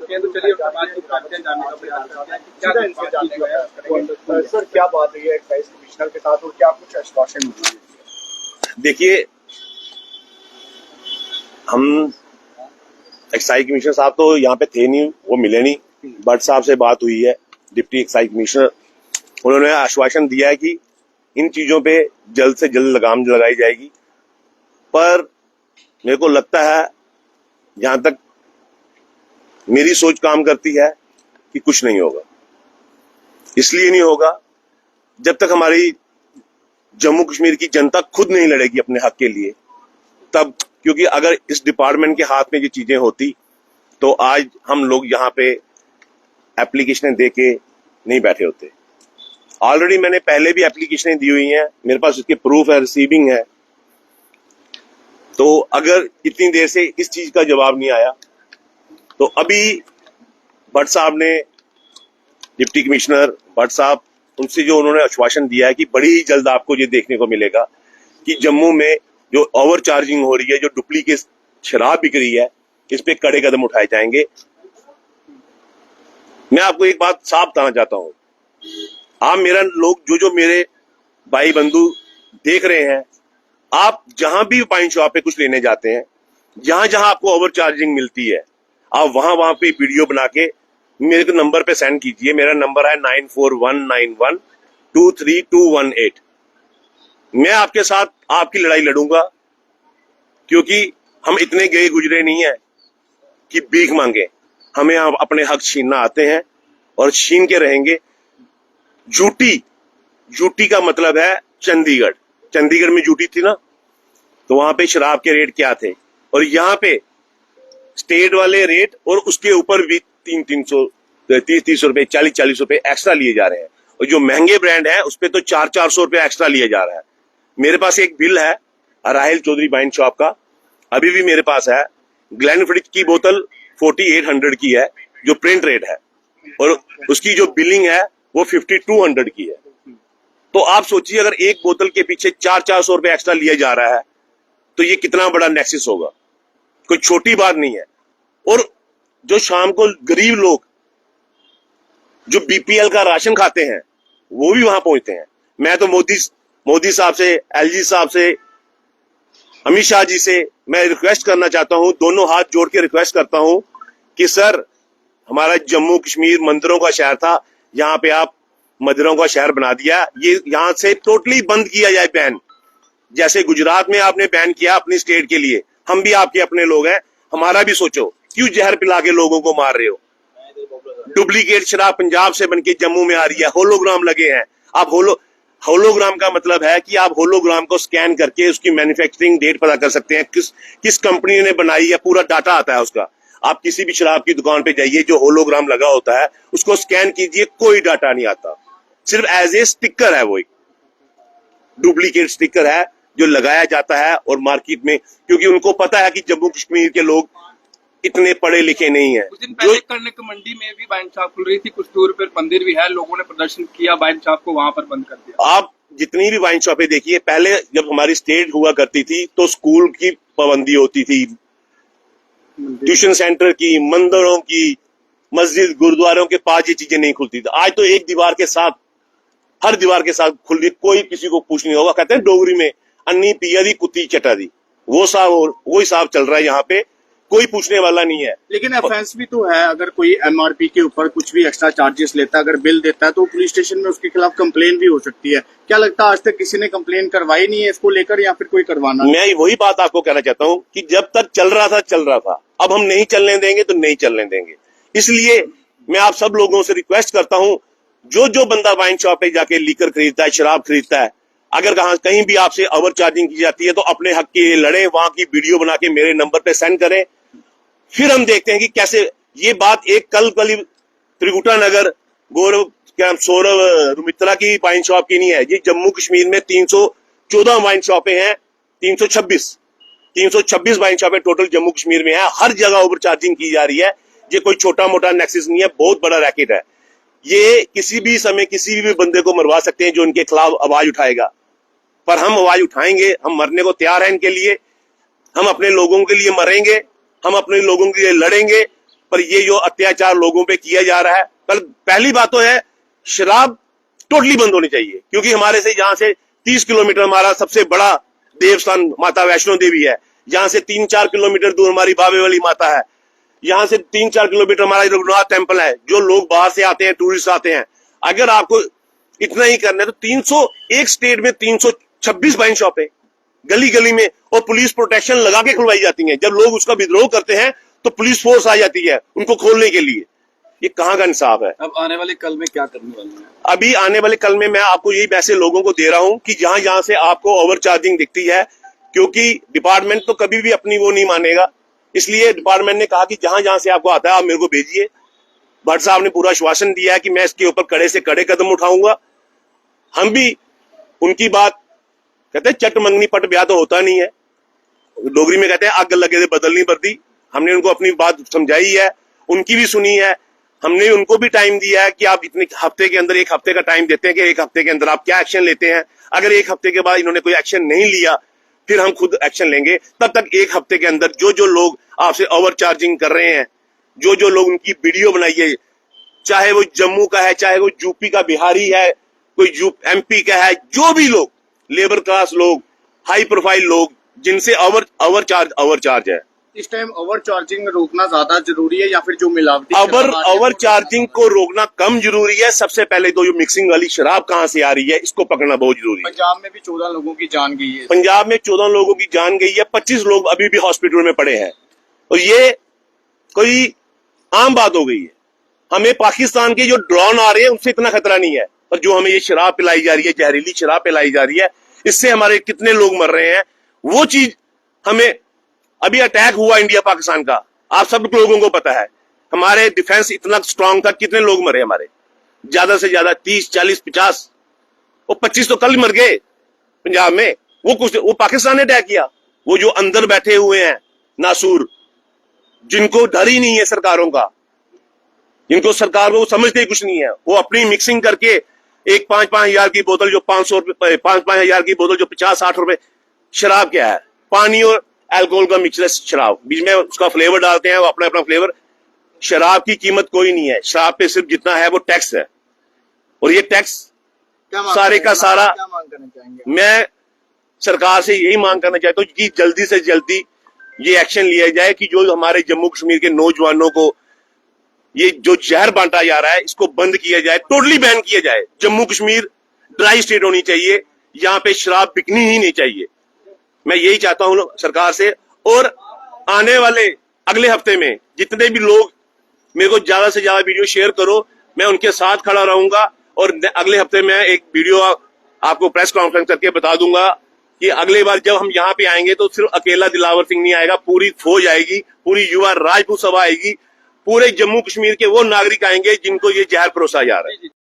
चुके हैं, तो चलिए बातचीत करते हैं, जानने का प्रयास करते हैं क्या इनसे जानने का प्रयास करेंगे। सर क्या बात हुई है एक्साइज कमिश्नर के साथ और क्या कुछ आश्वासन हुआ है? देखिए, हम एक्साइज कमिश्नर साहब तो यहाँ पे थे नहीं, वो मिले नहीं। भट्ट साहब से बात हुई है, डिप्टी एक्साइज कमिश्नर, उन्होंने आश्वासन दिया है कि इन चीजों पे जल्द से जल्द लगाम लगाई जाएगी। पर मेरे को लगता है, जहां तक मेरी सोच काम करती है, कि कुछ नहीं होगा। इसलिए नहीं होगा जब तक हमारी जम्मू कश्मीर की जनता खुद नहीं लड़ेगी अपने हक के लिए, तब। क्योंकि अगर इस डिपार्टमेंट के हाथ में ये चीजें होती तो आज हम लोग यहाँ पे एप्लीकेशनें दे के नहीं बैठे होते। ऑलरेडी मैंने पहले भी एप्लीकेशनें दी हुई हैं, मेरे पास उसके प्रूफ है, रिसीविंग है। तो अगर इतनी देर से इस चीज का जवाब नहीं आया, तो अभी भट्ट साहब ने, डिप्टी कमिश्नर भट्ट साहब, उनसे जो उन्होंने आश्वासन दिया है कि बड़ी ही जल्द आपको ये देखने को मिलेगा कि जम्मू में जो ओवर चार्जिंग हो रही है, जो डुप्लीकेट शराब बिक रही है, इस पे कड़े कदम उठाए जाएंगे। मैं आपको एक बात साफ बताना चाहता हूं, आप मेरा लोग जो मेरे भाई बंधु देख रहे हैं, आप जहां भी वाइन शॉप पे कुछ लेने जाते हैं, जहां जहां आपको ओवर चार्जिंग मिलती है, आप वहां पे वीडियो बना के मेरे को नंबर पे सेंड कीजिए। मेरा नंबर है 9419123218। मैं आपके साथ आपकी लड़ाई लड़ूंगा, क्योंकि हम इतने गए गुजरे नहीं है कि भीख मांगे। हमें अपने हक छीनना आते हैं और छीन के रहेंगे। जूटी का मतलब है चंडीगढ़। चंडीगढ़ में जूटी थी ना, तो वहां पे शराब के रेट क्या थे, और यहाँ पे स्टेट वाले रेट और उसके ऊपर भी 30 रुपए, 40 रुपए एक्स्ट्रा लिए जा रहे हैं। और जो महंगे ब्रांड है उस पे तो 400 रुपए एक्स्ट्रा लिया जा रहा है। मेरे पास एक बिल है राहिल चौधरी वाइन शॉप का, अभी भी मेरे पास है। ग्लेनफिडिच की बोतल 4800 की है, जो प्रिंट रेट है, और उसकी जो बिलिंग है वो 5200 की है। तो आप सोचिए, अगर एक बोतल के पीछे 400 रुपए एक्स्ट्रा लिया जा रहा है, तो ये कितना बड़ा नेक्सस होगा। कोई छोटी बात नहीं है। और जो शाम को गरीब लोग जो बीपीएल का राशन खाते हैं, वो भी वहां पहुंचते हैं। मैं तो मोदी साहब से, एलजी साहब से, अमित शाह जी से मैं रिक्वेस्ट करना चाहता हूं, दोनों हाथ जोड़ के रिक्वेस्ट करता हूं कि सर, हमारा जम्मू कश्मीर मंदिरों का शहर था, यहाँ पे आप मंदिरों का शहर बना दिया। ये यहाँ से टोटली बंद किया जाए बैन। जैसे गुजरात में आपने बैन किया अपनी स्टेट के लिए, हम भी आपके अपने लोग हैं, हमारा भी सोचो। क्यों जहर पिला के लोगों को मार रहे हो? डुप्लीकेट शराब पंजाब से बनके जम्मू में आ रही है, होलोग्राम लगे हैं। आप होलोग्राम का मतलब है कि आप होलोग्राम को स्कैन करके उसकी मैन्युफैक्चरिंग डेट पता कर सकते हैं, किस कंपनी ने बनाई है, पूरा डाटा आता है उसका। आप किसी भी शराब की दुकान पे जाइए, जो होलोग्राम लगा होता है उसको स्कैन कीजिए, कोई डाटा नहीं आता, सिर्फ एज ए स्टिकर है। वो एक डुप्लीकेट स्टिकर है जो लगाया जाता है और मार्केट में, क्योंकि उनको पता है कि जम्मू कश्मीर के लोग इतने पढ़े लिखे नहीं है। कुछ दिन पहले कर्णक मंडी में भी वाइन शॉप खुल रही थी, कुछ दूर पर मंदिर भी है, लोगों ने प्रदर्शन किया, वाइन शॉप को वहां पर बंद कर दिया। आप जितनी भी वाइन शॉपें देखिए, पहले जब हमारी स्टेट हुआ करती थी तो स्कूल की पाबंदी होती थी, ट्यूशन सेंटर की, मंदिरों की, मस्जिद गुरुद्वारों के पास ये चीजें नहीं खुलती थी। आज तो एक दीवार के साथ, हर दीवार के साथ खुल रही, कोई किसी को पूछ नहीं होगा। कहते हैं डोगरी में, अन्नी पिया दी कुत्ती चटा दी, वो हिसाब चल रहा है यहाँ पे, कोई पूछने वाला नहीं है। लेकिन ऑफेंस भी तो है, अगर कोई एमआरपी के ऊपर कुछ भी एक्स्ट्रा चार्जेस लेता है, अगर बिल देता है, तो पुलिस स्टेशन में उसके खिलाफ कंप्लेन भी हो सकती है। क्या लगता है आज तक किसी ने कंप्लेन करवाई नहीं है इसको लेकर, या फिर कोई करवाना? मैं वही बात आपको कहना चाहता हूँ कि जब तक चल रहा था, अब हम नहीं चलने देंगे तो नहीं चलने देंगे। इसलिए मैं आप सब लोगों से रिक्वेस्ट करता हूँ, जो बंदा वाइन शॉप पे जाके लीकर खरीदता है, शराब खरीदता है, अगर कहीं भी आपसे ओवर चार्जिंग की जाती है तो अपने हक के लिए लड़े, वहां की वीडियो बना के मेरे नंबर पे सेंड करें। फिर हम देखते हैं कि कैसे ये बात एक कल त्रिकुटा नगर सौरभ रुमित्रा की वाइन शॉप की नहीं है। ये जम्मू कश्मीर में 314 वाइन शॉपें हैं, 326 वाइन शॉपें टोटल जम्मू कश्मीर में है। हर जगह ओवर चार्जिंग की जा रही है। ये कोई छोटा मोटा नेक्सस नहीं है, बहुत बड़ा रैकेट है। ये किसी भी समय किसी भी बंदे को मरवा सकते हैं जो इनके खिलाफ आवाज उठाएगा। पर हम आवाज उठाएंगे, हम मरने को तैयार हैं इनके लिए, हम अपने लोगों के लिए मरेंगे, हम अपने लोगों के लिए लड़ेंगे। पर ये जो अत्याचार लोगों पे किया जा रहा है, पहली बात तो है शराब टोटली बंद होनी चाहिए, क्योंकि हमारे से यहाँ से 30 किलोमीटर हमारा सबसे बड़ा देवस्थान माता वैष्णो देवी है, यहाँ से 3-4 किलोमीटर दूर हमारी बाबे वाली माता है, यहाँ से 3-4 किलोमीटर हमारा रघुनाथ टेम्पल है। जो लोग बाहर से आते हैं, टूरिस्ट आते हैं, अगर आपको इतना ही करना है तो 301 स्टेट में 326 वाइन शॉप है गली गली में, और पुलिस प्रोटेक्शन लगा के खुलवाई जाती है। जब लोग उसका विद्रोह करते हैं तो पुलिस फोर्स आ जाती है उनको खोलने के लिए। ये कहाँ का इंसाफ है? अब आने वाले कल में क्या करने वाले हैं? अभी आने वाले कल में मैं आपको यही मैसेज लोगों को दे रहा हूं कि जहां जहां से आपको ओवर चार्जिंग दिखती है, क्योंकि डिपार्टमेंट तो कभी भी अपनी वो नहीं मानेगा, इसलिए डिपार्टमेंट ने कहा कि जहां जहां से आपको आता है आप मेरे को भेजिए। भट्ट साहब ने पूरा आश्वासन दिया है कि मैं इसके ऊपर कड़े से कड़े कदम उठाऊंगा। हम भी उनकी बात कहते हैं, चट मंगनी पट ब्याह तो होता नहीं है, डोगरी में कहते हैं आग लगे थे बदल नहीं बरदी। हमने उनको अपनी बात समझाई है, उनकी भी सुनी है, हमने उनको भी टाइम दिया है कि आप इतने हफ्ते के अंदर, 1 हफ्ते का टाइम देते हैं कि 1 हफ्ते के अंदर आप क्या एक्शन लेते हैं। अगर 1 हफ्ते के बाद इन्होंने कोई एक्शन नहीं लिया फिर हम खुद एक्शन लेंगे। तब तक 1 हफ्ते के अंदर जो जो लोग आपसे ओवर चार्जिंग कर रहे हैं, जो जो लोग उनकी वीडियो बनाइए, चाहे वो जम्मू का है, चाहे वो यूपी का बिहारी है, कोई MP का है, जो भी लोग लेबर क्लास लोग, हाई प्रोफाइल लोग जिनसे ओवर चार्ज है, इस टाइम ओवर चार्जिंग रोकना ज्यादा जरूरी है या फिर जो मिलावटी ओवर चार्जिंग को रोकना कम जरूरी है। सबसे पहले तो जो मिक्सिंग वाली शराब कहां से आ रही है इसको पकड़ना बहुत जरूरी है। पंजाब में भी 14 लोगों की जान गई है। पंजाब में 14 लोगों की जान गई है, 25 लोग अभी भी हॉस्पिटल में पड़े हैं, और ये कोई आम बात हो गई है। हमें पाकिस्तान के जो ड्रोन आ रहे हैं उससे इतना खतरा नहीं है, पर जो हमें ये शराब पिलाई जा रही है, जहरीली शराब पिलाई जा रही है, इससे हमारे कितने लोग मर रहे हैं, वो चीज हमें। अभी अटैक हुआ इंडिया पाकिस्तान का, आप सब लोगों को पता है, हमारे डिफेंस इतना स्ट्रांग था, कितने लोग मरे हमारे, ज्यादा से ज्यादा 30, 40, 50 और 25 तो कल मर गए पंजाब में। वो पाकिस्तान ने अटैक किया। वो जो अंदर बैठे हुए हैं नासूर, जिनको डर ही नहीं है सरकारों का, जिनको सरकार को समझते ही कुछ नहीं है, वो अपनी मिक्सिंग करके एक 5-5 हजार की बोतल जो 500 रुपए, 5-5 हजार की बोतल जो 50-60 रुपए, शराब क्या है, पानी और अल्कोहल का मिक्सर शराब, बीच में उसका फ्लेवर डालते हैं, वो अपना अपना फ्लेवर। शराब की कीमत कोई नहीं है, शराब पे सिर्फ जितना है वो टैक्स है, और ये टैक्स सारे का सारा। क्या मांग करना चाहेंगे? मैं सरकार से यही मांग करना चाहता हूँ कि जल्दी से जल्दी ये एक्शन लिया जाए कि जो हमारे जम्मू कश्मीर के नौजवानों को ये जो जहर बांटा जा रहा है इसको बंद किया जाए, टोटली बैन किया जाए। जम्मू कश्मीर ड्राई स्टेट होनी चाहिए, यहाँ पे शराब बिकनी ही नहीं चाहिए। मैं यही चाहता हूँ सरकार से। और आने वाले अगले हफ्ते में जितने भी लोग मेरे को ज्यादा से ज्यादा वीडियो शेयर करो, मैं उनके साथ खड़ा रहूंगा, और अगले हफ्ते में एक वीडियो आपको प्रेस कॉन्फ्रेंस करके बता दूंगा कि अगले बार जब हम यहाँ पे आएंगे तो सिर्फ अकेला दिलावर सिंह नहीं आएगा, पूरी फौज आएगी, पूरी युवा राजपूत सभा आएगी, पूरे जम्मू कश्मीर के वो नागरिक आएंगे जिनको ये जहर परोसा जा रहा है।